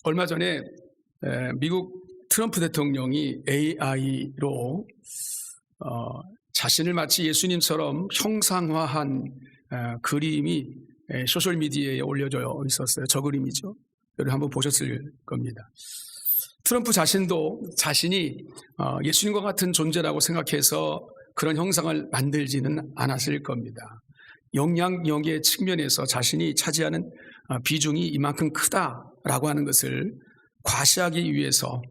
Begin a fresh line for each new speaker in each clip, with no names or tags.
얼마 전에 미국 트럼프 대통령이 AI로 자신을 마치 예수님처럼 형상화한 그림이 소셜미디어에 올려져 있었어요. 저 그림이죠. 여러분 한번 보셨을 겁니다. 트럼프 자신도 자신이 예수님과 같은 존재라고 생각해서 그런 형상을 만들지는 않았을 겁니다. 영향력의 측면에서 자신이 차지하는 비중이 이만큼 크다라고 하는 것을 과시하기 위해서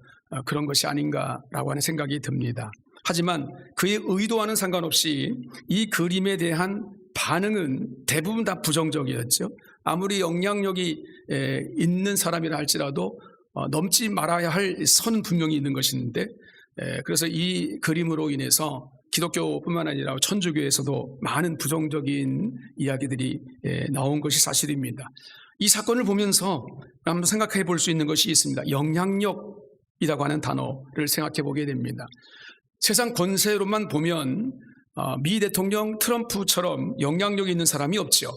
그런 것이 아닌가라고 하는 생각이 듭니다. 하지만 그의 의도와는 상관없이 이 그림에 대한 반응은 대부분 다 부정적이었죠. 아무리 영향력이 있는 사람이라 할지라도 넘지 말아야 할 선은 분명히 있는 것인데, 그래서 이 그림으로 인해서 기독교뿐만 아니라 천주교에서도 많은 부정적인 이야기들이 나온 것이 사실입니다. 이 사건을 보면서 한번 생각해 볼 수 있는 것이 있습니다. 영향력이라고 하는 단어를 생각해 보게 됩니다. 세상 권세로만 보면 미 대통령 트럼프처럼 영향력이 있는 사람이 없죠.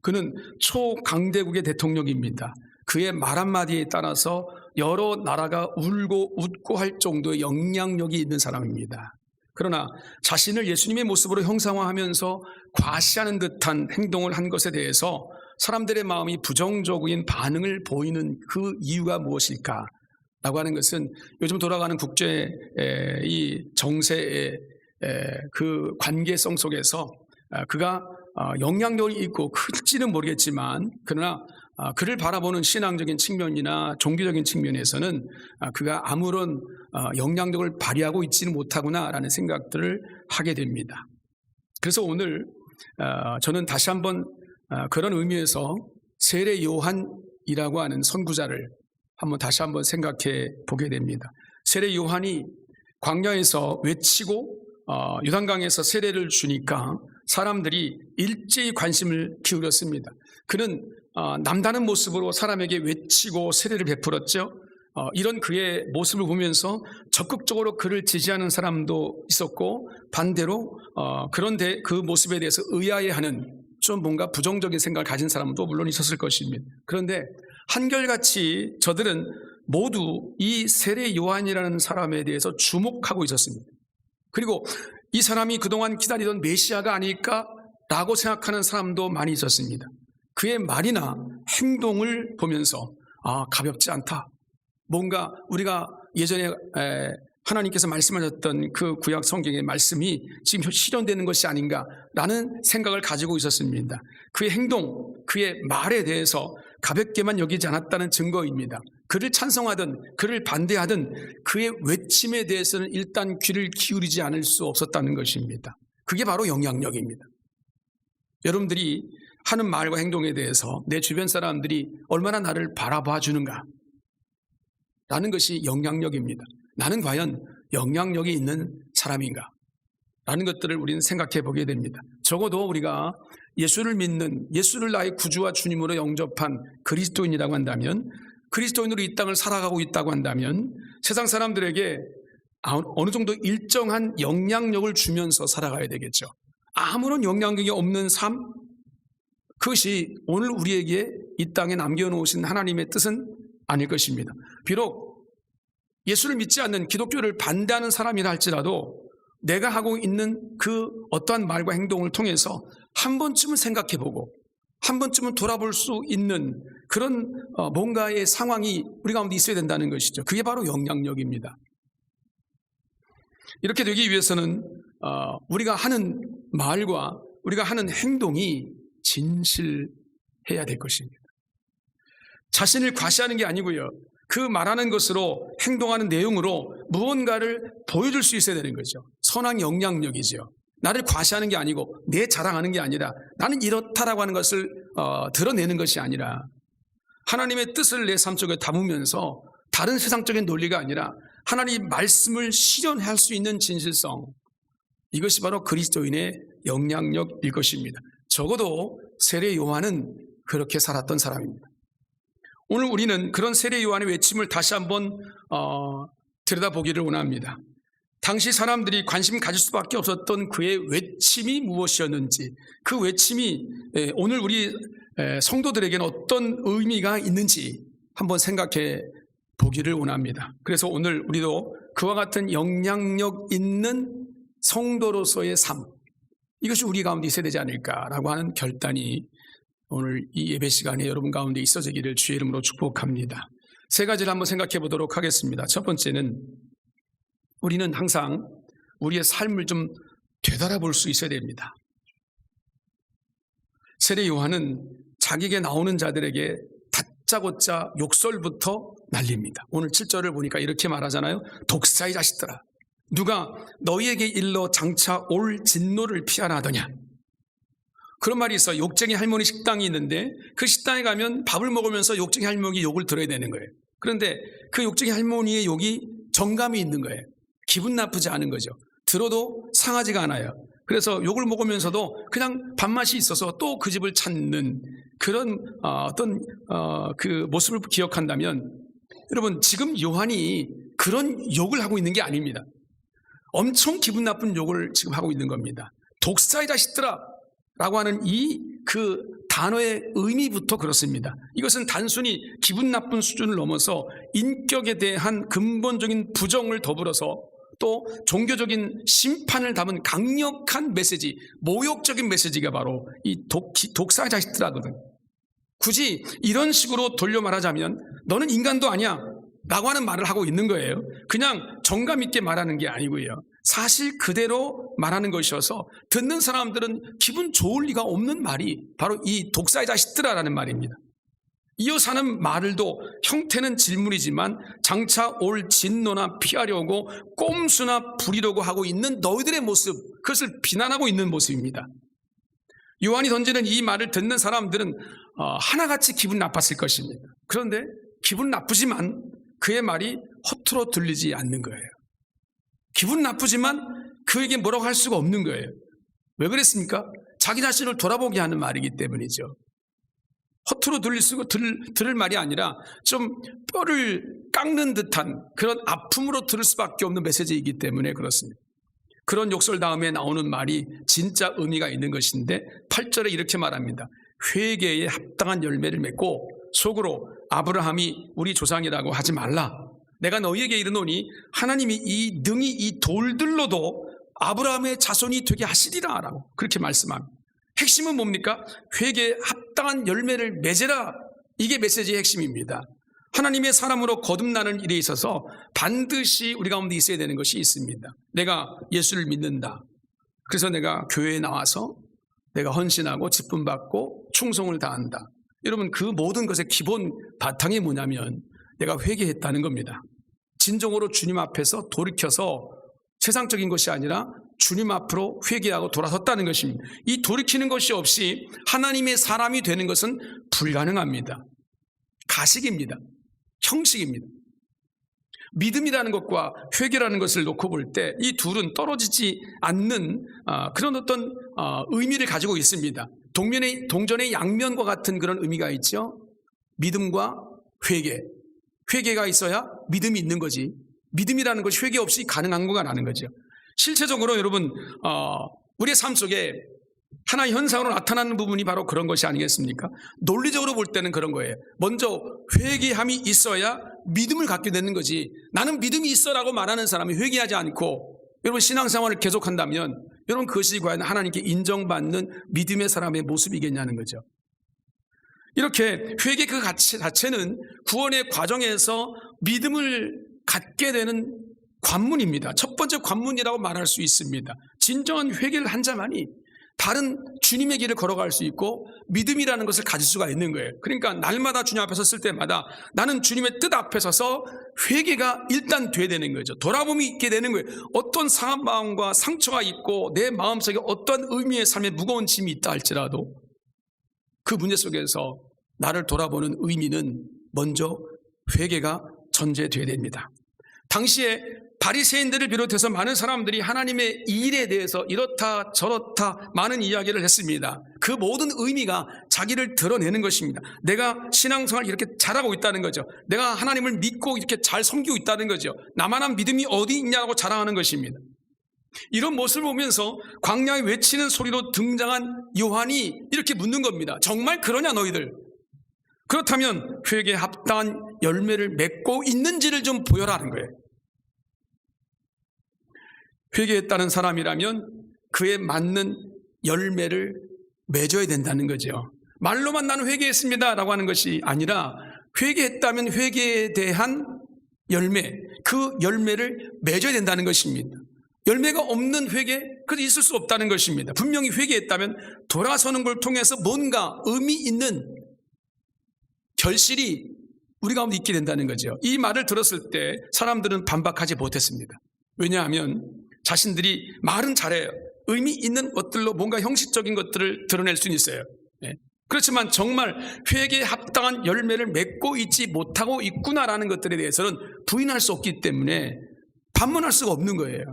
그는 초강대국의 대통령입니다. 그의 말 한마디에 따라서 여러 나라가 울고 웃고 할 정도의 영향력이 있는 사람입니다. 그러나 자신을 예수님의 모습으로 형상화하면서 과시하는 듯한 행동을 한 것에 대해서 사람들의 마음이 부정적인 반응을 보이는 그 이유가 무엇일까? 라고 하는 것은 요즘 돌아가는 국제 이 정세의 그 관계성 속에서 그가 영향력이 있고 클지는 모르겠지만, 그러나 그를 바라보는 신앙적인 측면이나 종교적인 측면에서는 그가 아무런 영향력을 발휘하고 있지는 못하구나라는 생각들을 하게 됩니다. 그래서 오늘 저는 다시 한번 그런 의미에서 세례 요한이라고 하는 선구자를 다시 한번 생각해 보게 됩니다. 세례 요한이 광야에서 외치고 요단강에서 세례를 주니까 사람들이 일제히 관심을 기울였습니다. 그는 남다른 모습으로 사람에게 외치고 세례를 베풀었죠. 이런 그의 모습을 보면서 적극적으로 그를 지지하는 사람도 있었고, 반대로 그런데 그 모습에 대해서 의아해하는 좀 뭔가 부정적인 생각을 가진 사람도 물론 있었을 것입니다. 그런데 한결같이 저들은 모두 이 세례 요한이라는 사람에 대해서 주목하고 있었습니다. 그리고 이 사람이 그동안 기다리던 메시아가 아닐까라고 생각하는 사람도 많이 있었습니다. 그의 말이나 행동을 보면서 가볍지 않다. 뭔가 우리가 예전에 하나님께서 말씀하셨던 그 구약 성경의 말씀이 지금 실현되는 것이 아닌가라는 생각을 가지고 있었습니다. 그의 행동, 그의 말에 대해서 가볍게만 여기지 않았다는 증거입니다. 그를 찬성하든 그를 반대하든 그의 외침에 대해서는 일단 귀를 기울이지 않을 수 없었다는 것입니다. 그게 바로 영향력입니다. 여러분들이 하는 말과 행동에 대해서 내 주변 사람들이 얼마나 나를 바라봐 주는가 라는 것이 영향력입니다. 나는 과연 영향력이 있는 사람인가 라는 것들을 우리는 생각해 보게 됩니다. 적어도 우리가 예수를 믿는, 예수를 나의 구주와 주님으로 영접한 그리스도인이라고 한다면, 그리스도인으로 이 땅을 살아가고 있다고 한다면 세상 사람들에게 어느 정도 일정한 영향력을 주면서 살아가야 되겠죠. 아무런 영향력이 없는 삶, 그것이 오늘 우리에게 이 땅에 남겨놓으신 하나님의 뜻은 아닐 것입니다. 비록 예수를 믿지 않는, 기독교를 반대하는 사람이라 할지라도 내가 하고 있는 그 어떠한 말과 행동을 통해서 한 번쯤은 생각해보고 한 번쯤은 돌아볼 수 있는 그런 뭔가의 상황이 우리 가운데 있어야 된다는 것이죠. 그게 바로 영향력입니다. 이렇게 되기 위해서는 우리가 하는 말과 우리가 하는 행동이 진실해야 될 것입니다. 자신을 과시하는 게 아니고요, 그 말하는 것으로, 행동하는 내용으로 무언가를 보여줄 수 있어야 되는 거죠. 선한 영향력이죠. 나를 과시하는 게 아니고 내 자랑하는 게 아니라 나는 이렇다라고 하는 것을 드러내는 것이 아니라 하나님의 뜻을 내 삶 속에 담으면서 다른 세상적인 논리가 아니라 하나님의 말씀을 실현할 수 있는 진실성, 이것이 바로 그리스도인의 영향력일 것입니다. 적어도 세례 요한은 그렇게 살았던 사람입니다. 오늘 우리는 그런 세례 요한의 외침을 다시 한번 들여다보기를 원합니다. 당시 사람들이 관심 가질 수밖에 없었던 그의 외침이 무엇이었는지, 그 외침이 오늘 우리 성도들에게는 어떤 의미가 있는지 한번 생각해 보기를 원합니다. 그래서 오늘 우리도 그와 같은 영향력 있는 성도로서의 삶, 이것이 우리 가운데 있어야 되지 않을까라고 하는 결단이 오늘 이 예배 시간에 여러분 가운데 있어지기를 주의 이름으로 축복합니다. 세 가지를 한번 생각해 보도록 하겠습니다. 첫 번째는 우리는 항상 우리의 삶을 좀 되돌아볼 수 있어야 됩니다. 세례 요한은 자기에게 나오는 자들에게 다짜고짜 욕설부터 날립니다. 오늘 7절을 보니까 이렇게 말하잖아요. 독사의 자식들아, 누가 너희에게 일러 장차 올 진노를 피하라 하더냐. 그런 말이 있어요. 욕쟁이 할머니 식당이 있는데 그 식당에 가면 밥을 먹으면서 욕쟁이 할머니 욕을 들어야 되는 거예요. 그런데 그 욕쟁이 할머니의 욕이 정감이 있는 거예요. 기분 나쁘지 않은 거죠. 들어도 상하지가 않아요. 그래서 욕을 먹으면서도 그냥 밥맛이 있어서 또 그 집을 찾는 그런 그 모습을 기억한다면, 여러분 지금 요한이 그런 욕을 하고 있는 게 아닙니다. 엄청 기분 나쁜 욕을 지금 하고 있는 겁니다. 독사의 자식들아 라고 하는 그 단어의 의미부터 그렇습니다. 이것은 단순히 기분 나쁜 수준을 넘어서 인격에 대한 근본적인 부정을 더불어서 또 종교적인 심판을 담은 강력한 메시지, 모욕적인 메시지가 바로 이 독사의 자식들하거든. 굳이 이런 식으로 돌려 말하자면 너는 인간도 아니야 라고 하는 말을 하고 있는 거예요. 그냥 정감 있게 말하는 게 아니고요. 사실 그대로 말하는 것이어서 듣는 사람들은 기분 좋을 리가 없는 말이 바로 이 독사의 자식들아라는 말입니다. 이어서 하는 말을도 형태는 질문이지만 장차 올 진노나 피하려고 꼼수나 부리려고 하고 있는 너희들의 모습, 그것을 비난하고 있는 모습입니다. 요한이 던지는 이 말을 듣는 사람들은 하나같이 기분 나빴을 것입니다. 그런데 기분 나쁘지만 그의 말이 허투루 들리지 않는 거예요. 기분 나쁘지만 그에게 뭐라고 할 수가 없는 거예요. 왜 그랬습니까? 자기 자신을 돌아보게 하는 말이기 때문이죠. 허투루 들을 말이 아니라 좀 뼈를 깎는 듯한 그런 아픔으로 들을 수밖에 없는 메시지이기 때문에 그렇습니다. 그런 욕설 다음에 나오는 말이 진짜 의미가 있는 것인데 8절에 이렇게 말합니다. 회개에 합당한 열매를 맺고 속으로 아브라함이 우리 조상이라고 하지 말라. 내가 너희에게 이르노니 하나님이 능히 이 돌들로도 아브라함의 자손이 되게 하시리라 라고 그렇게 말씀합니다. 핵심은 뭡니까? 회개에 합당한 열매를 맺으라. 이게 메시지의 핵심입니다. 하나님의 사람으로 거듭나는 일에 있어서 반드시 우리 가운데 있어야 되는 것이 있습니다. 내가 예수를 믿는다. 그래서 내가 교회에 나와서 내가 헌신하고 직분받고 충성을 다한다. 여러분 그 모든 것의 기본 바탕이 뭐냐면 내가 회개했다는 겁니다. 진정으로 주님 앞에서 돌이켜서 세상적인 것이 아니라 주님 앞으로 회개하고 돌아섰다는 것입니다. 이 돌이키는 것이 없이 하나님의 사람이 되는 것은 불가능합니다. 가식입니다. 형식입니다. 믿음이라는 것과 회개라는 것을 놓고 볼 때 이 둘은 떨어지지 않는 그런 어떤 의미를 가지고 있습니다. 동전의 양면과 같은 그런 의미가 있죠. 믿음과 회개. 회개가 있어야 믿음이 있는 거지. 믿음이라는 것이 회개 없이 가능한 거가 나는 거죠. 실체적으로 여러분 우리의 삶 속에 하나의 현상으로 나타나는 부분이 바로 그런 것이 아니겠습니까? 논리적으로 볼 때는 그런 거예요. 먼저 회개함이 있어야 믿음을 갖게 되는 거지. 나는 믿음이 있어라고 말하는 사람이 회개하지 않고 여러분 신앙생활을 계속한다면 여러분 그것이 과연 하나님께 인정받는 믿음의 사람의 모습이겠냐는 거죠. 이렇게 회개 그 가치 자체는 구원의 과정에서 믿음을 갖게 되는 관문입니다. 첫 번째 관문이라고 말할 수 있습니다. 진정한 회개를 한 자만이 다른 주님의 길을 걸어갈 수 있고 믿음이라는 것을 가질 수가 있는 거예요. 그러니까 날마다 주님 앞에 섰을 때마다 나는 주님의 뜻 앞에 서서 회개가 일단 돼야 되는 거죠. 돌아봄이 있게 되는 거예요. 어떤 상한 마음과 상처가 있고 내 마음속에 어떤 의미의 삶에 무거운 짐이 있다 할지라도 그 문제 속에서 나를 돌아보는 의미는 먼저 회개가 전제돼야 됩니다. 당시에 바리새인들을 비롯해서 많은 사람들이 하나님의 일에 대해서 이렇다 저렇다 많은 이야기를 했습니다. 그 모든 의미가 자기를 드러내는 것입니다. 내가 신앙생활을 이렇게 잘하고 있다는 거죠. 내가 하나님을 믿고 이렇게 잘 섬기고 있다는 거죠. 나만한 믿음이 어디 있냐고 자랑하는 것입니다. 이런 모습을 보면서 광야에 외치는 소리로 등장한 요한이 이렇게 묻는 겁니다. 정말 그러냐 너희들? 그렇다면 회개에 합당한 열매를 맺고 있는지를 좀 보여라는 거예요. 회개했다는 사람이라면 그에 맞는 열매를 맺어야 된다는 거죠. 말로만 나는 회개했습니다 라고 하는 것이 아니라 회개했다면 회개에 대한 열매, 그 열매를 맺어야 된다는 것입니다. 열매가 없는 회개, 그것이 있을 수 없다는 것입니다. 분명히 회개했다면 돌아서는 걸 통해서 뭔가 의미 있는 결실이 우리 가운데 있게 된다는 거죠. 이 말을 들었을 때 사람들은 반박하지 못했습니다. 왜냐하면 자신들이 말은 잘해요. 의미 있는 것들로 뭔가 형식적인 것들을 드러낼 수는 있어요. 그렇지만 정말 회개에 합당한 열매를 맺고 있지 못하고 있구나라는 것들에 대해서는 부인할 수 없기 때문에 반문할 수가 없는 거예요.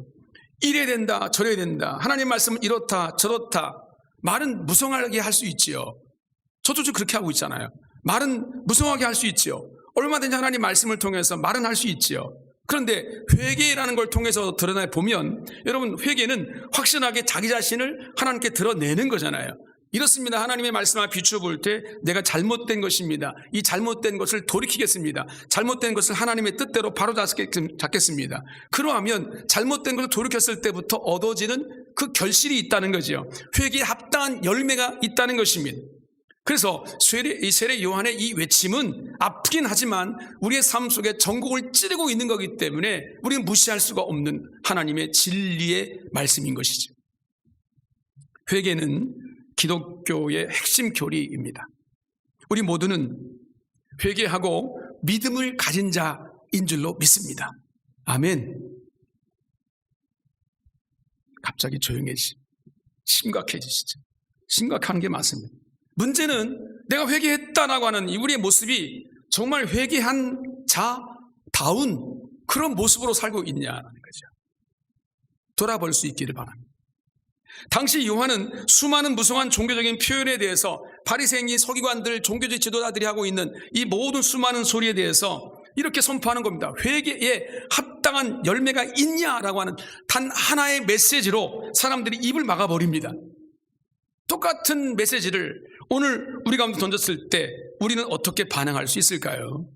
이래야 된다, 저래야 된다. 하나님 말씀은 이렇다, 저렇다. 말은 무성하게 할 수 있지요. 저도 좀 그렇게 하고 있잖아요. 말은 무성하게 할 수 있지요. 얼마든지 하나님 말씀을 통해서 말은 할 수 있지요. 그런데 회개라는 걸 통해서 드러내 보면 여러분, 회개는 확실하게 자기 자신을 하나님께 드러내는 거잖아요. 이렇습니다. 하나님의 말씀을 비추어 때 내가 잘못된 것입니다. 이 잘못된 것을 돌이키겠습니다. 잘못된 것을 하나님의 뜻대로 바로잡겠습니다. 그러하면 잘못된 것을 돌이켰을 때부터 얻어지는 그 결실이 있다는 거죠. 회개에 합당한 열매가 있다는 것입니다. 그래서 세례 요한의 이 외침은 아프긴 하지만 우리의 삶 속에 전곡을 찌르고 있는 거기 때문에 우리는 무시할 수가 없는 하나님의 진리의 말씀인 것이죠. 회개는 기독교의 핵심 교리입니다. 우리 모두는 회개하고 믿음을 가진 자인 줄로 믿습니다. 아멘. 갑자기 심각해지시죠. 심각한 게 맞습니다. 문제는 내가 회개했다라고 하는 우리의 모습이 정말 회개한 자다운 그런 모습으로 살고 있냐는 거죠. 돌아볼 수 있기를 바랍니다. 당시 요한은 수많은 무성한 종교적인 표현에 대해서 바리새인이 서기관들, 종교적 지도자들이 하고 있는 이 모든 수많은 소리에 대해서 이렇게 선포하는 겁니다. 회개에 합당한 열매가 있냐라고 하는 단 하나의 메시지로 사람들이 입을 막아버립니다. 똑같은 메시지를 오늘 우리 가운데 던졌을 때 우리는 어떻게 반응할 수 있을까요?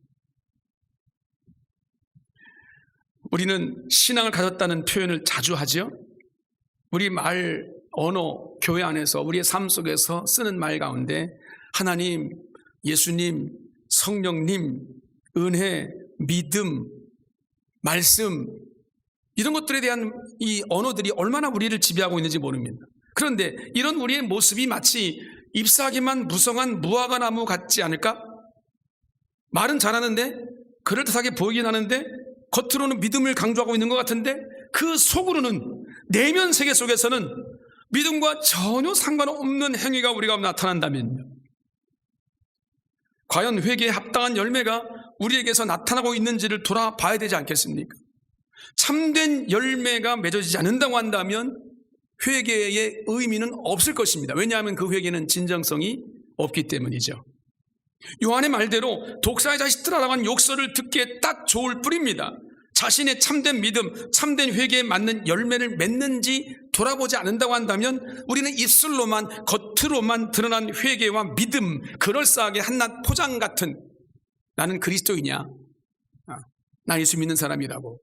우리는 신앙을 가졌다는 표현을 자주 하죠. 우리 언어, 교회 안에서 우리의 삶 속에서 쓰는 말 가운데 하나님, 예수님, 성령님, 은혜, 믿음, 말씀 이런 것들에 대한 이 언어들이 얼마나 우리를 지배하고 있는지 모릅니다. 그런데 이런 우리의 모습이 마치 잎사귀만 무성한 무화과 나무 같지 않을까? 말은 잘하는데 그럴듯하게 보이긴 하는데 겉으로는 믿음을 강조하고 있는 것 같은데 그 속으로는 내면 세계 속에서는 믿음과 전혀 상관없는 행위가 우리가 나타난다면요. 과연 회개에 합당한 열매가 우리에게서 나타나고 있는지를 돌아봐야 되지 않겠습니까? 참된 열매가 맺어지지 않는다고 한다면 회개의 의미는 없을 것입니다. 왜냐하면 그 회개는 진정성이 없기 때문이죠. 요한의 말대로 독사의 자식들아라고 하는 욕설을 듣기에 딱 좋을 뿐입니다. 자신의 참된 믿음, 참된 회개에 맞는 열매를 맺는지 돌아보지 않는다고 한다면 우리는 입술로만, 겉으로만 드러난 회개와 믿음, 그럴싸하게 한낱 포장 같은 나는 그리스도이냐, 나 예수 믿는 사람이라고,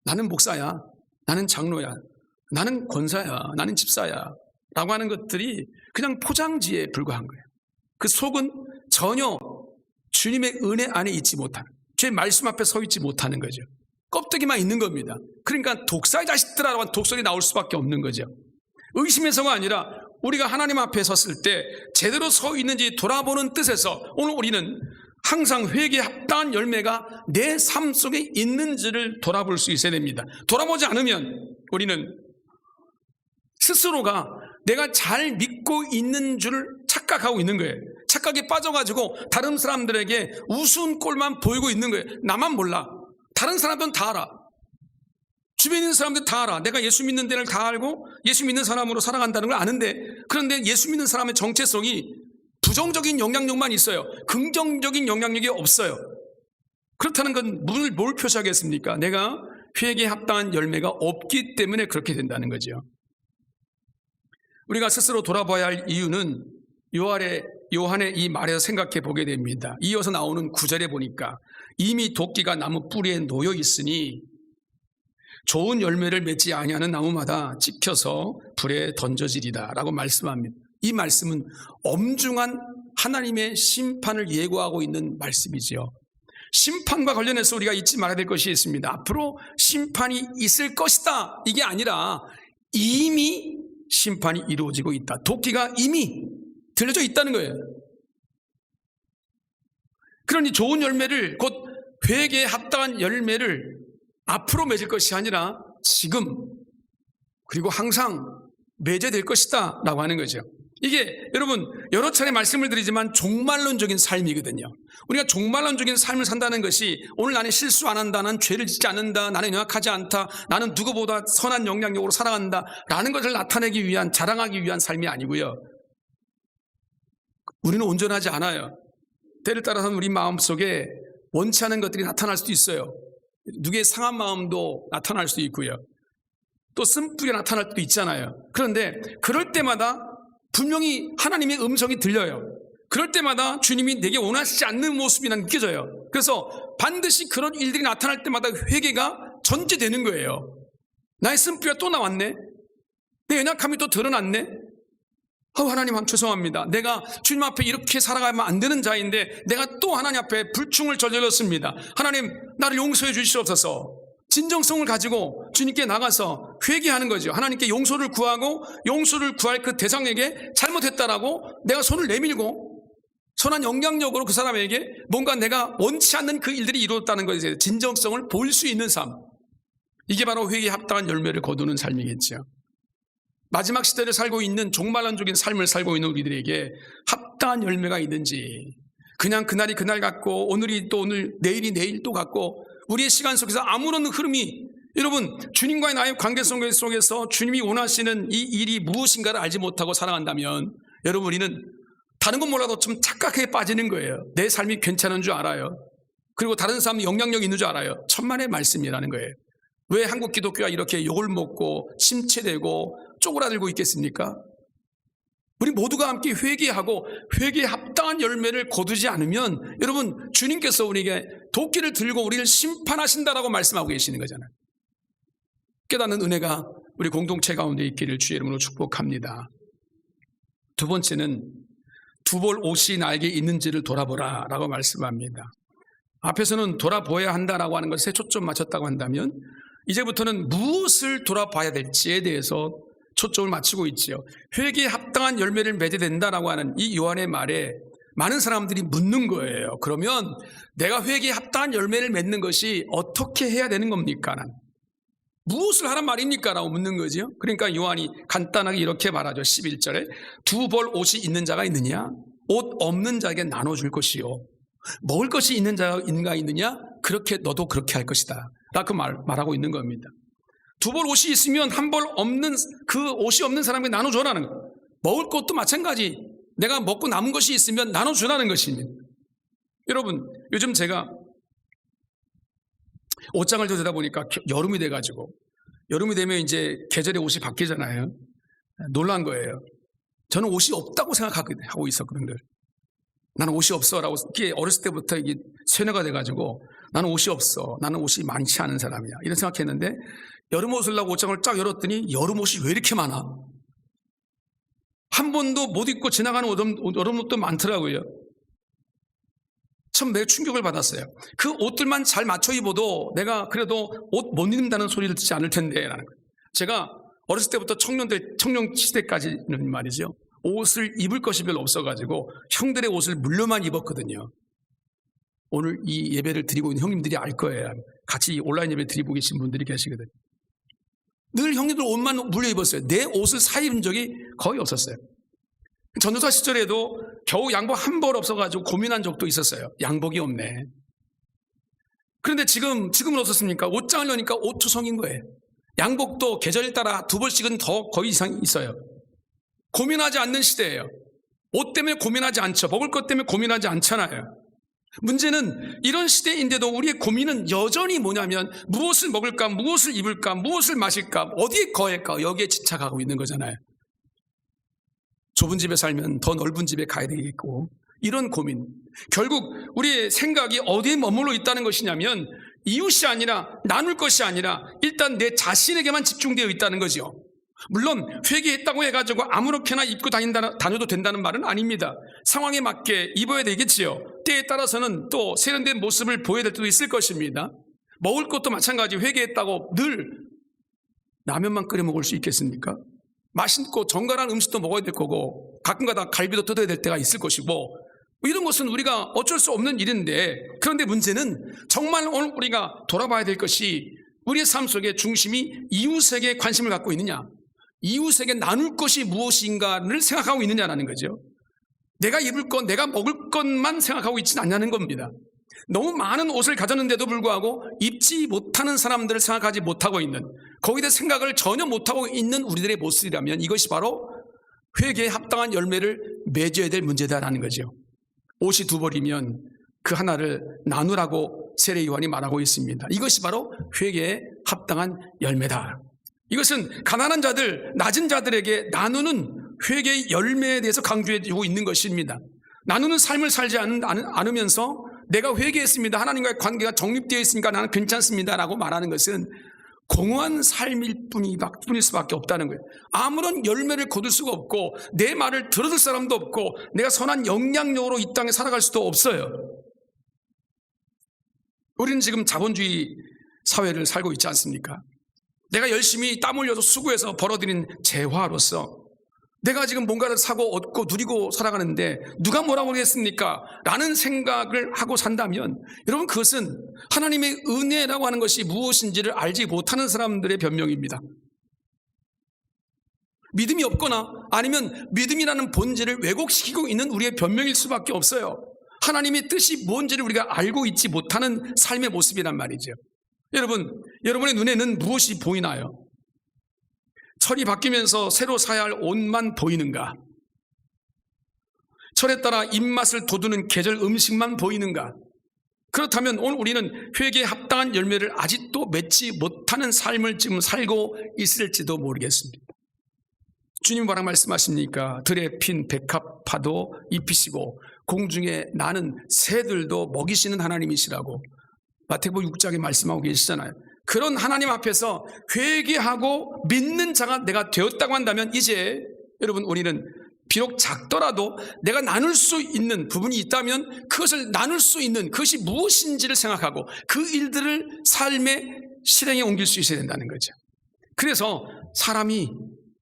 나는 목사야, 나는 장로야, 나는 권사야, 나는 집사야 라고 하는 것들이 그냥 포장지에 불과한 거예요. 그 속은 전혀 주님의 은혜 안에 있지 못하는, 제 말씀 앞에 서 있지 못하는 거죠. 껍데기만 있는 겁니다. 그러니까 독사의 자식들아라고 하는 독설이 나올 수밖에 없는 거죠. 의심해서가 아니라 우리가 하나님 앞에 섰을 때 제대로 서 있는지 돌아보는 뜻에서 오늘 우리는 항상 회개에 합당한 열매가 내 삶 속에 있는지를 돌아볼 수 있어야 됩니다. 돌아보지 않으면 우리는 스스로가 내가 잘 믿고 있는 줄 착각하고 있는 거예요. 착각에 빠져가지고 다른 사람들에게 우스운 꼴만 보이고 있는 거예요. 나만 몰라. 다른 사람들은 다 알아. 주변에 있는 사람들 다 알아. 내가 예수 믿는 데를 다 알고 예수 믿는 사람으로 살아간다는 걸 아는데, 그런데 예수 믿는 사람의 정체성이 부정적인 영향력만 있어요. 긍정적인 영향력이 없어요. 그렇다는 건 뭘 표시하겠습니까? 내가 회개에 합당한 열매가 없기 때문에 그렇게 된다는 거죠. 우리가 스스로 돌아봐야 할 이유는 요한의 이 말에서 생각해 보게 됩니다. 이어서 나오는 9절에 보니까 이미 도끼가 나무 뿌리에 놓여 있으니 좋은 열매를 맺지 아니하는 나무마다 찍혀서 불에 던져지리다 라고 말씀합니다. 이 말씀은 엄중한 하나님의 심판을 예고하고 있는 말씀이지요. 심판과 관련해서 우리가 잊지 말아야 될 것이 있습니다. 앞으로 심판이 있을 것이다 이게 아니라 이미 심판이 이루어지고 있다. 도끼가 이미 들려져 있다는 거예요. 그러니 좋은 열매를, 곧 회개에 합당한 열매를 앞으로 맺을 것이 아니라 지금 그리고 항상 맺어야 될 것이다 라고 하는 거죠. 이게 여러분 여러 차례 말씀을 드리지만 종말론적인 삶이거든요. 우리가 종말론적인 삶을 산다는 것이 오늘 나는 실수 안 한다, 나는 죄를 짓지 않는다, 나는 연약하지 않다, 나는 누구보다 선한 영향력으로 살아간다 라는 것을 나타내기 위한, 자랑하기 위한 삶이 아니고요. 우리는 온전하지 않아요. 때를 따라서는 우리 마음속에 원치 않은 것들이 나타날 수도 있어요. 누구의 상한 마음도 나타날 수도 있고요. 또 쓴뿌리가 나타날 수도 있잖아요. 그런데 그럴 때마다 분명히 하나님의 음성이 들려요. 그럴 때마다 주님이 내게 원하시지 않는 모습이 난 느껴져요. 그래서 반드시 그런 일들이 나타날 때마다 회개가 전제되는 거예요. 나의 쓴뿌리가 또 나왔네. 내 연약함이 또 드러났네. 하나님 죄송합니다. 내가 주님 앞에 이렇게 살아가면 안 되는 자인데 내가 또 하나님 앞에 불충을 저질렀습니다. 하나님 나를 용서해 주시옵소서. 진정성을 가지고 주님께 나가서 회개하는 거죠. 하나님께 용서를 구하고 용서를 구할 그 대상에게 잘못했다라고 내가 손을 내밀고 선한 영향력으로 그 사람에게 뭔가 내가 원치 않는 그 일들이 이루어졌다는 것에 진정성을 보일 수 있는 삶. 이게 바로 회개에 합당한 열매를 거두는 삶이겠죠. 마지막 시대를 살고 있는 종말론적인 삶을 살고 있는 우리들에게 합당한 열매가 있는지, 그냥 그날이 그날 같고 오늘이 또 오늘, 내일이 내일 또 같고 우리의 시간 속에서 아무런 흐름이, 여러분 주님과의 나의 관계 속에서 주님이 원하시는 이 일이 무엇인가를 알지 못하고 살아간다면 여러분 우리는 다른 건 몰라도 좀 착각에 빠지는 거예요. 내 삶이 괜찮은 줄 알아요. 그리고 다른 사람이 영향력이 있는 줄 알아요. 천만의 말씀이라는 거예요. 왜 한국 기독교가 이렇게 욕을 먹고 침체되고 쪼그라들고 있겠습니까? 우리 모두가 함께 회개하고 회개에 합당한 열매를 거두지 않으면 여러분 주님께서 우리에게 도끼를 들고 우리를 심판하신다라고 말씀하고 계시는 거잖아요. 깨닫는 은혜가 우리 공동체 가운데 있기를 주의 이름으로 축복합니다. 두 번째는 두 벌 옷이 나에게 있는지를 돌아보라 라고 말씀합니다. 앞에서는 돌아보아야 한다라고 하는 것에 초점 맞췄다고 한다면 이제부터는 무엇을 돌아봐야 될지에 대해서 초점을 맞추고 있지요. 회개에 합당한 열매를 맺어야 된다라고 하는 이 요한의 말에 많은 사람들이 묻는 거예요. 그러면 내가 회개에 합당한 열매를 맺는 것이 어떻게 해야 되는 겁니까? 무엇을 하란 말입니까? 라고 묻는 거죠. 그러니까 요한이 간단하게 이렇게 말하죠. 11절에 두 벌 옷이 있는 자가 있느냐? 옷 없는 자에게 나눠줄 것이요. 먹을 것이 있는 자가 있느냐? 그렇게 너도 그렇게 할 것이다 라고 말하고 있는 겁니다. 두 벌 옷이 있으면 한 벌 없는, 그 옷이 없는 사람에게 나눠줘라는 거예요. 먹을 것도 마찬가지, 내가 먹고 남은 것이 있으면 나눠주라는 것입니다. 여러분 요즘 제가 옷장을 들여다 보니까 여름이 돼가지고, 여름이 되면 이제 계절의 옷이 바뀌잖아요. 놀란 거예요. 저는 옷이 없다고 생각하고 있었거든요. 나는 옷이 없어라고, 이게 어렸을 때부터 이게 세뇌가 돼가지고 나는 옷이 없어, 나는 옷이 많지 않은 사람이야 이런 생각했는데, 여름 옷을 나고 옷장을 쫙 열었더니 여름 옷이 왜 이렇게 많아? 한 번도 못 입고 지나가는 여름 옷도 많더라고요. 참 매우 충격을 받았어요. 그 옷들만 잘 맞춰 입어도 내가 그래도 옷 못 입는다는 소리를 듣지 않을 텐데 라는 거예요. 제가 어렸을 때부터 청년 시대까지는 말이죠, 옷을 입을 것이 별로 없어가지고 형들의 옷을 물려만 입었거든요. 오늘 이 예배를 드리고 있는 형님들이 알 거예요. 같이 온라인 예배 드리고 계신 분들이 계시거든요. 늘 형님들 옷만 물려 입었어요. 내 옷을 사 입은 적이 거의 없었어요. 전도사 시절에도 겨우 양복 한 벌 없어가지고 고민한 적도 있었어요. 양복이 없네. 그런데 지금은 어떻습니까? 옷장을 여니까 옷투성인 거예요. 양복도 계절 따라 두 벌씩은 더 거의 이상 있어요. 고민하지 않는 시대예요. 옷 때문에 고민하지 않죠. 먹을 것 때문에 고민하지 않잖아요. 문제는 이런 시대인데도 우리의 고민은 여전히 뭐냐면 무엇을 먹을까, 무엇을 입을까, 무엇을 마실까, 어디에 거할까, 여기에 집착하고 있는 거잖아요. 좁은 집에 살면 더 넓은 집에 가야 되겠고, 이런 고민. 결국 우리의 생각이 어디에 머물러 있다는 것이냐면 이웃이 아니라 나눌 것이 아니라 일단 내 자신에게만 집중되어 있다는 거죠. 물론 회개했다고 해가지고 아무렇게나 입고 다녀도 된다는 말은 아닙니다. 상황에 맞게 입어야 되겠지요. 때에 따라서는 또 세련된 모습을 보여야 될 때도 있을 것입니다. 먹을 것도 마찬가지. 회개했다고 늘 라면만 끓여 먹을 수 있겠습니까? 맛있고 정갈한 음식도 먹어야 될 거고 가끔가다 갈비도 뜯어야 될 때가 있을 것이고, 이런 것은 우리가 어쩔 수 없는 일인데, 그런데 문제는 정말 오늘 우리가 돌아봐야 될 것이 우리의 삶 속에 중심이 이웃에게 관심을 갖고 있느냐, 이웃에게 나눌 것이 무엇인가를 생각하고 있느냐라는 거죠. 내가 입을 것, 내가 먹을 것만 생각하고 있지는 않냐는 겁니다. 너무 많은 옷을 가졌는데도 불구하고 입지 못하는 사람들을 생각하지 못하고 있는, 거기에 대해 생각을 전혀 못하고 있는 우리들의 모습이라면 이것이 바로 회개에 합당한 열매를 맺어야 될 문제다라는 거죠. 옷이 두 벌이면 그 하나를 나누라고 세례 요한이 말하고 있습니다. 이것이 바로 회개에 합당한 열매다. 이것은 가난한 자들, 낮은 자들에게 나누는 회개의 열매에 대해서 강조해주고 있는 것입니다. 나누는 삶을 살지 않으면서 내가 회개했습니다, 하나님과의 관계가 정립되어 있으니까 나는 괜찮습니다 라고 말하는 것은 공허한 삶일 뿐일 수밖에 없다는 거예요. 아무런 열매를 거둘 수가 없고 내 말을 들어줄 사람도 없고 내가 선한 영향력으로 이 땅에 살아갈 수도 없어요. 우리는 지금 자본주의 사회를 살고 있지 않습니까? 내가 열심히 땀 흘려서 수고해서 벌어들인 재화로서 내가 지금 뭔가를 사고 얻고 누리고 살아가는데 누가 뭐라고 하겠습니까? 라는 생각을 하고 산다면 여러분, 그것은 하나님의 은혜라고 하는 것이 무엇인지를 알지 못하는 사람들의 변명입니다. 믿음이 없거나 아니면 믿음이라는 본질을 왜곡시키고 있는 우리의 변명일 수밖에 없어요. 하나님의 뜻이 뭔지를 우리가 알고 있지 못하는 삶의 모습이란 말이죠. 여러분의 눈에는 무엇이 보이나요? 철이 바뀌면서 새로 사야 할 옷만 보이는가? 철에 따라 입맛을 돋우는 계절 음식만 보이는가? 그렇다면 오늘 우리는 회개에 합당한 열매를 아직도 맺지 못하는 삶을 지금 살고 있을지도 모르겠습니다. 주님 뭐라고 말씀하십니까? 들에 핀 백합화도 입히시고 공중에 나는 새들도 먹이시는 하나님이시라고 마태복음 6장에 말씀하고 계시잖아요. 그런 하나님 앞에서 회개하고 믿는 자가 내가 되었다고 한다면 이제 여러분, 우리는 비록 작더라도 내가 나눌 수 있는 부분이 있다면 그것을 나눌 수 있는 그것이 무엇인지를 생각하고 그 일들을 삶의 실행에 옮길 수 있어야 된다는 거죠. 그래서 사람이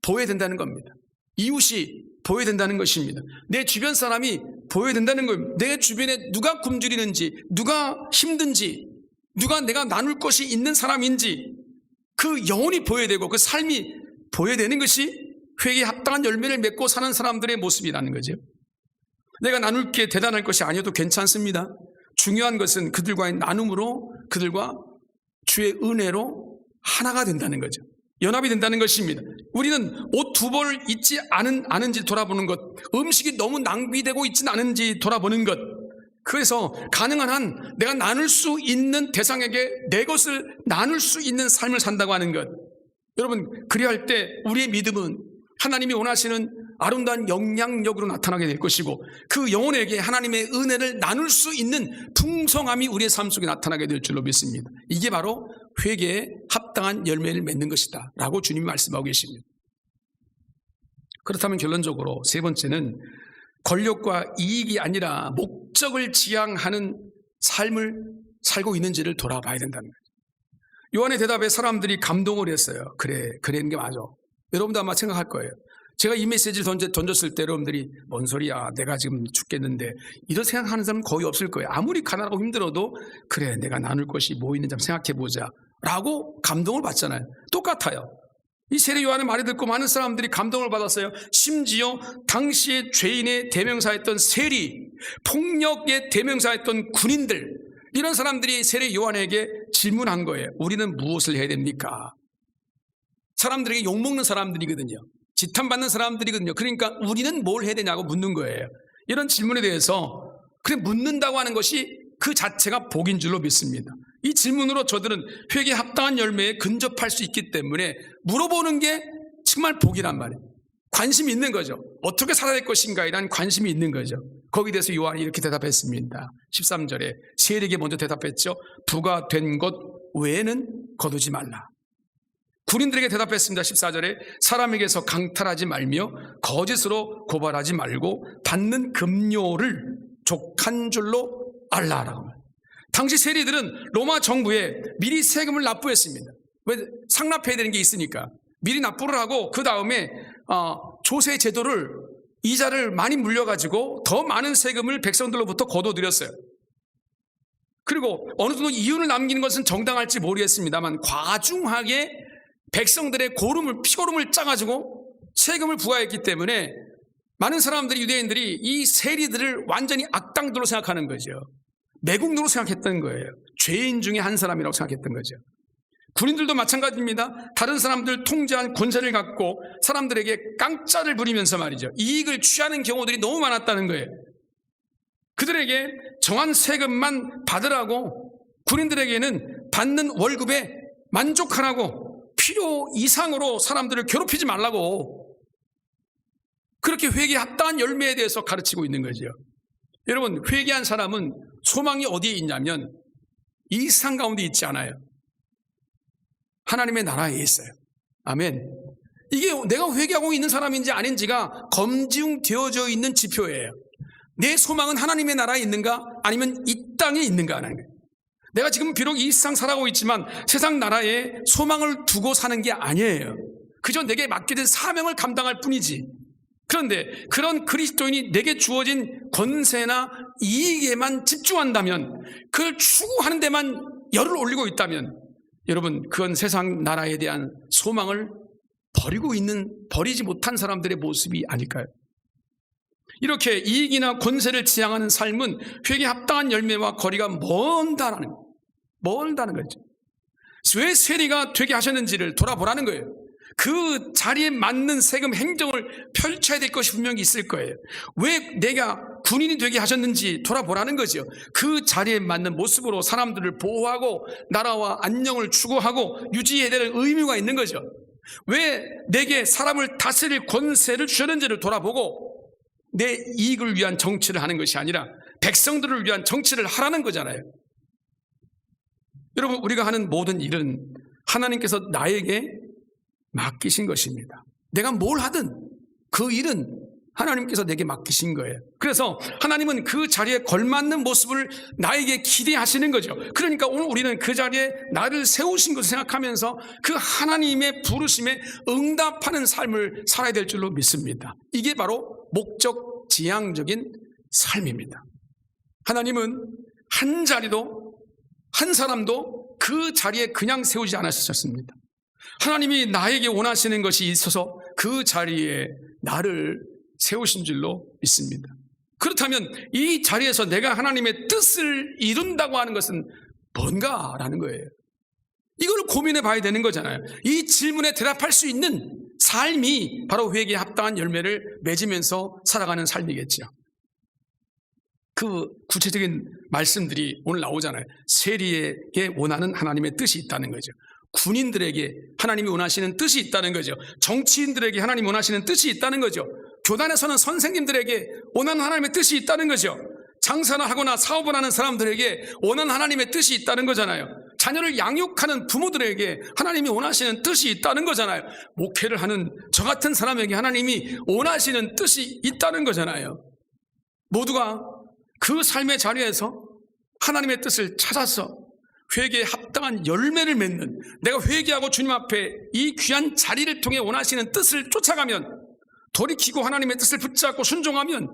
보여야 된다는 겁니다. 이웃이 보여야 된다는 것입니다. 내 주변 사람이 보여야 된다는 겁니다. 내 주변에 누가 굶주리는지, 누가 힘든지, 누가 내가 나눌 것이 있는 사람인지 그 영혼이 보여야 되고 그 삶이 보여야 되는 것이 회개에 합당한 열매를 맺고 사는 사람들의 모습이라는 거죠. 내가 나눌 게 대단할 것이 아니어도 괜찮습니다. 중요한 것은 그들과의 나눔으로, 그들과 주의 은혜로 하나가 된다는 거죠. 연합이 된다는 것입니다. 우리는 옷 두 벌 있지 않은지 돌아보는 것, 음식이 너무 낭비되고 있지는 않은지 돌아보는 것, 그래서 가능한 한 내가 나눌 수 있는 대상에게 내 것을 나눌 수 있는 삶을 산다고 하는 것. 여러분, 그리할 때 우리의 믿음은 하나님이 원하시는 아름다운 영향력으로 나타나게 될 것이고 그 영혼에게 하나님의 은혜를 나눌 수 있는 풍성함이 우리의 삶 속에 나타나게 될 줄로 믿습니다. 이게 바로 회개에 합당한 열매를 맺는 것이다 라고 주님이 말씀하고 계십니다. 그렇다면 결론적으로 세 번째는 권력과 이익이 아니라 목적을 지향하는 삶을 살고 있는지를 돌아봐야 된다는 거예요. 요한의 대답에 사람들이 감동을 했어요. 그런 게 맞아. 여러분도 아마 생각할 거예요. 제가 이 메시지를 던졌을 때 여러분들이 뭔 소리야, 내가 지금 죽겠는데, 이런 생각하는 사람은 거의 없을 거예요. 아무리 가난하고 힘들어도 그래, 내가 나눌 것이 뭐 있는지 한번 생각해보자 라고 감동을 받잖아요. 똑같아요. 이 세례 요한의 말을 듣고 많은 사람들이 감동을 받았어요. 심지어 당시의 죄인의 대명사였던 세리, 폭력의 대명사였던 군인들, 이런 사람들이 세례 요한에게 질문한 거예요. 우리는 무엇을 해야 됩니까? 사람들에게 욕먹는 사람들이거든요. 지탄받는 사람들이거든요. 그러니까 우리는 뭘 해야 되냐고 묻는 거예요. 이런 질문에 대해서 그래 묻는다고 하는 것이 그 자체가 복인 줄로 믿습니다. 이 질문으로 저들은 회개에 합당한 열매에 근접할 수 있기 때문에 물어보는 게 정말 복이란 말이에요. 관심이 있는 거죠. 어떻게 살아야 될 것인가에 대한 관심이 있는 거죠. 거기에 대해서 요한이 이렇게 대답했습니다. 13절에 세리에게 먼저 대답했죠. 부가 된 것 외에는 거두지 말라. 군인들에게 대답했습니다. 14절에 사람에게서 강탈하지 말며 거짓으로 고발하지 말고 받는 급료를 족한 줄로 알라라고. 당시 세리들은 로마 정부에 미리 세금을 납부했습니다. 왜? 상납해야 되는 게 있으니까 미리 납부를 하고 그 다음에 조세 제도를 이자를 많이 물려가지고 더 많은 세금을 백성들로부터 거둬들였어요. 그리고 어느 정도 이윤을 남기는 것은 정당할지 모르겠습니다만 과중하게 백성들의 피고름을 짜가지고 세금을 부과했기 때문에 많은 사람들이, 유대인들이 이 세리들을 완전히 악당들로 생각하는 거죠. 매국노로 생각했던 거예요. 죄인 중에 한 사람이라고 생각했던 거죠. 군인들도 마찬가지입니다. 다른 사람들 통제한 권세를 갖고 사람들에게 깡짜를 부리면서 말이죠. 이익을 취하는 경우들이 너무 많았다는 거예요. 그들에게 정한 세금만 받으라고, 군인들에게는 받는 월급에 만족하라고, 필요 이상으로 사람들을 괴롭히지 말라고, 그렇게 회개에 합당한 열매에 대해서 가르치고 있는 거죠. 여러분, 회개한 사람은 소망이 어디에 있냐면 이 세상 가운데 있지 않아요. 하나님의 나라에 있어요. 아멘. 이게 내가 회개하고 있는 사람인지 아닌지가 검증되어져 있는 지표예요. 내 소망은 하나님의 나라에 있는가 아니면 이 땅에 있는가 하는 거예요. 내가 지금 비록 이 세상 살아가고 있지만 세상 나라에 소망을 두고 사는 게 아니에요. 그저 내게 맡겨진 사명을 감당할 뿐이지. 그런데 그런 그리스도인이 내게 주어진 권세나 이익에만 집중한다면, 그걸 추구하는 데만 열을 올리고 있다면, 여러분, 그건 세상 나라에 대한 소망을 버리지 못한 사람들의 모습이 아닐까요? 이렇게 이익이나 권세를 지향하는 삶은 회개에 합당한 열매와 거리가 멀다는 거죠. 왜 세리가 되게 하셨는지를 돌아보라는 거예요. 그 자리에 맞는 세금 행정을 펼쳐야 될 것이 분명히 있을 거예요. 왜 내가 군인이 되게 하셨는지 돌아보라는 거죠. 그 자리에 맞는 모습으로 사람들을 보호하고 나라와 안녕을 추구하고 유지해야 될 의무가 있는 거죠. 왜 내게 사람을 다스릴 권세를 주셨는지를 돌아보고 내 이익을 위한 정치를 하는 것이 아니라 백성들을 위한 정치를 하라는 거잖아요. 여러분, 우리가 하는 모든 일은 하나님께서 나에게 맡기신 것입니다. 내가 뭘 하든 그 일은 하나님께서 내게 맡기신 거예요. 그래서 하나님은 그 자리에 걸맞는 모습을 나에게 기대하시는 거죠. 그러니까 오늘 우리는 그 자리에 나를 세우신 것을 생각하면서 그 하나님의 부르심에 응답하는 삶을 살아야 될 줄로 믿습니다. 이게 바로 목적 지향적인 삶입니다. 하나님은 한 자리도 한 사람도 그 자리에 그냥 세우지 않으셨습니다. 하나님이 나에게 원하시는 것이 있어서 그 자리에 나를 세우신 줄로 믿습니다. 그렇다면 이 자리에서 내가 하나님의 뜻을 이룬다고 하는 것은 뭔가라는 거예요. 이걸 고민해 봐야 되는 거잖아요. 이 질문에 대답할 수 있는 삶이 바로 회개에 합당한 열매를 맺으면서 살아가는 삶이겠죠. 그 구체적인 말씀들이 오늘 나오잖아요. 세리에게 원하는 하나님의 뜻이 있다는 거죠. 군인들에게 하나님이 원하시는 뜻이 있다는 거죠. 정치인들에게 하나님이 원하시는 뜻이 있다는 거죠. 교단에서는 선생님들에게 원하는 하나님의 뜻이 있다는 거죠. 장사를 하거나 사업을 하는 사람들에게 원하는 하나님의 뜻이 있다는 거잖아요. 자녀를 양육하는 부모들에게 하나님이 원하시는 뜻이 있다는 거잖아요. 목회를 하는 저 같은 사람에게 하나님이 원하시는 뜻이 있다는 거잖아요. 모두가 그 삶의 자리에서 하나님의 뜻을 찾아서 회개에 합당한 열매를 맺는, 내가 회개하고 주님 앞에 이 귀한 자리를 통해 원하시는 뜻을 쫓아가면, 돌이키고 하나님의 뜻을 붙잡고 순종하면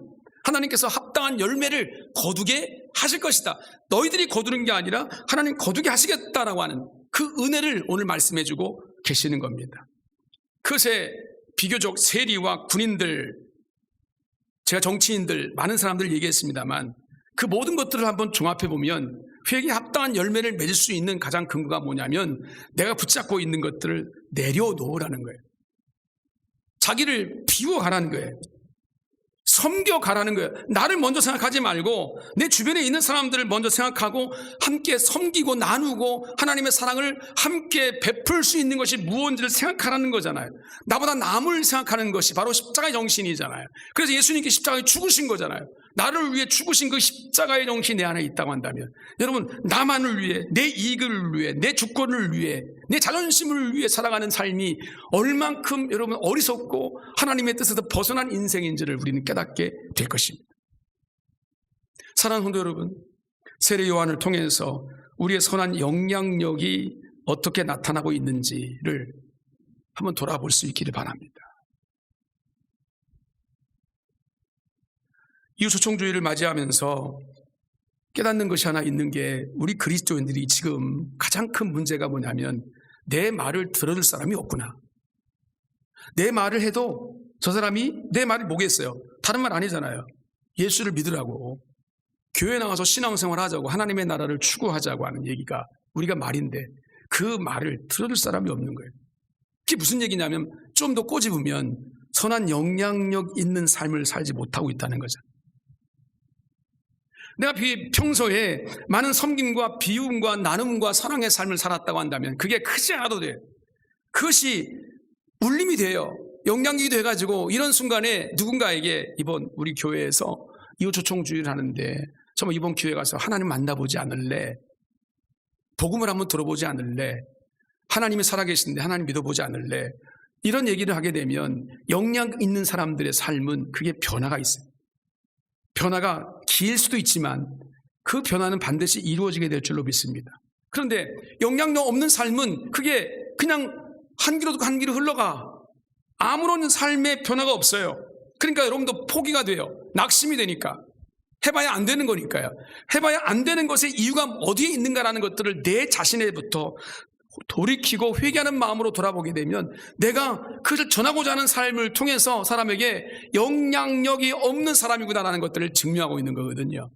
하나님께서 합당한 열매를 거두게 하실 것이다. 너희들이 거두는 게 아니라 하나님 거두게 하시겠다라고 하는 그 은혜를 오늘 말씀해 주고 계시는 겁니다. 그새 비교적 세리와 군인들, 제가 정치인들, 많은 사람들 얘기했습니다만 그 모든 것들을 한번 종합해 보면 회개에 합당한 열매를 맺을 수 있는 가장 근거가 뭐냐면 내가 붙잡고 있는 것들을 내려놓으라는 거예요. 자기를 비워가라는 거예요. 섬겨가라는 거예요. 나를 먼저 생각하지 말고 내 주변에 있는 사람들을 먼저 생각하고 함께 섬기고 나누고 하나님의 사랑을 함께 베풀 수 있는 것이 무엇인지를 생각하라는 거잖아요. 나보다 남을 생각하는 것이 바로 십자가의 정신이잖아요. 그래서 예수님께 십자가에 죽으신 거잖아요. 나를 위해 죽으신 그 십자가의 정신이 내 안에 있다고 한다면 여러분, 나만을 위해, 내 이익을 위해, 내 주권을 위해, 내 자존심을 위해 살아가는 삶이 얼만큼 여러분 어리석고 하나님의 뜻에서 벗어난 인생인지를 우리는 깨닫게 될 것입니다. 사랑하는 성도 여러분, 세례 요한을 통해서 우리의 선한 영향력이 어떻게 나타나고 있는지를 한번 돌아볼 수 있기를 바랍니다. 이웃소통주의를 맞이하면서 깨닫는 것이 하나 있는 게, 우리 그리스도인들이 지금 가장 큰 문제가 뭐냐면 내 말을 들어줄 사람이 없구나. 내 말을 해도 저 사람이 내 말을 뭐겠어요? 다른 말 아니잖아요. 예수를 믿으라고, 교회 나와서 신앙생활 하자고, 하나님의 나라를 추구하자고 하는 얘기가 우리가 말인데 그 말을 들어줄 사람이 없는 거예요. 그게 무슨 얘기냐면 좀 더 꼬집으면 선한 영향력 있는 삶을 살지 못하고 있다는 거죠. 내가 평소에 많은 섬김과 비움과 나눔과 사랑의 삶을 살았다고 한다면 그게 크지 않아도 돼요. 그것이 울림이 돼요. 영향력이 돼가지고 이런 순간에 누군가에게 이번 우리 교회에서 이웃초청주의를 하는데 정말 이번 기회에 가서 하나님 만나보지 않을래? 복음을 한번 들어보지 않을래? 하나님이 살아계신데 하나님 믿어보지 않을래? 이런 얘기를 하게 되면 영향 있는 사람들의 삶은 그게 변화가 있어요. 변화가 길 수도 있지만 그 변화는 반드시 이루어지게 될 줄로 믿습니다. 그런데 영향력 없는 삶은 그게 그냥 한 길로 한 길로 흘러가. 아무런 삶의 변화가 없어요. 그러니까 여러분도 포기가 돼요. 낙심이 되니까. 해봐야 안 되는 거니까요. 해봐야 안 되는 것의 이유가 어디에 있는가라는 것들을 내 자신에부터 돌이키고 회개하는 마음으로 돌아보게 되면 내가 그것을 전하고자 하는 삶을 통해서 사람에게 영향력이 없는 사람이구나라는 것들을 증명하고 있는 거거든요.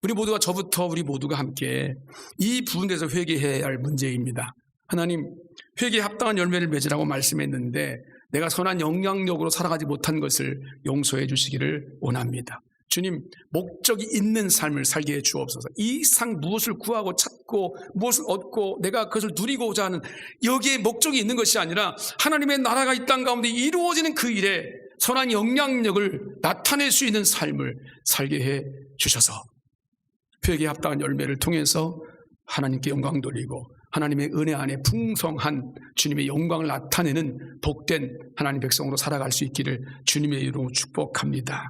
우리 모두가, 저부터 우리 모두가 함께 이 부분에서 회개해야 할 문제입니다. 하나님, 회개에 합당한 열매를 맺으라고 말씀했는데 내가 선한 영향력으로 살아가지 못한 것을 용서해 주시기를 원합니다. 주님, 목적이 있는 삶을 살게 해 주옵소서. 이 상 무엇을 구하고 찾고 무엇을 얻고 내가 그것을 누리고자 하는 여기에 목적이 있는 것이 아니라 하나님의 나라가 이 땅 가운데 이루어지는 그 일에 선한 영향력을 나타낼 수 있는 삶을 살게 해 주셔서 회개에 합당한 열매를 통해서 하나님께 영광 돌리고 하나님의 은혜 안에 풍성한 주님의 영광을 나타내는 복된 하나님 백성으로 살아갈 수 있기를 주님의 이름으로 축복합니다.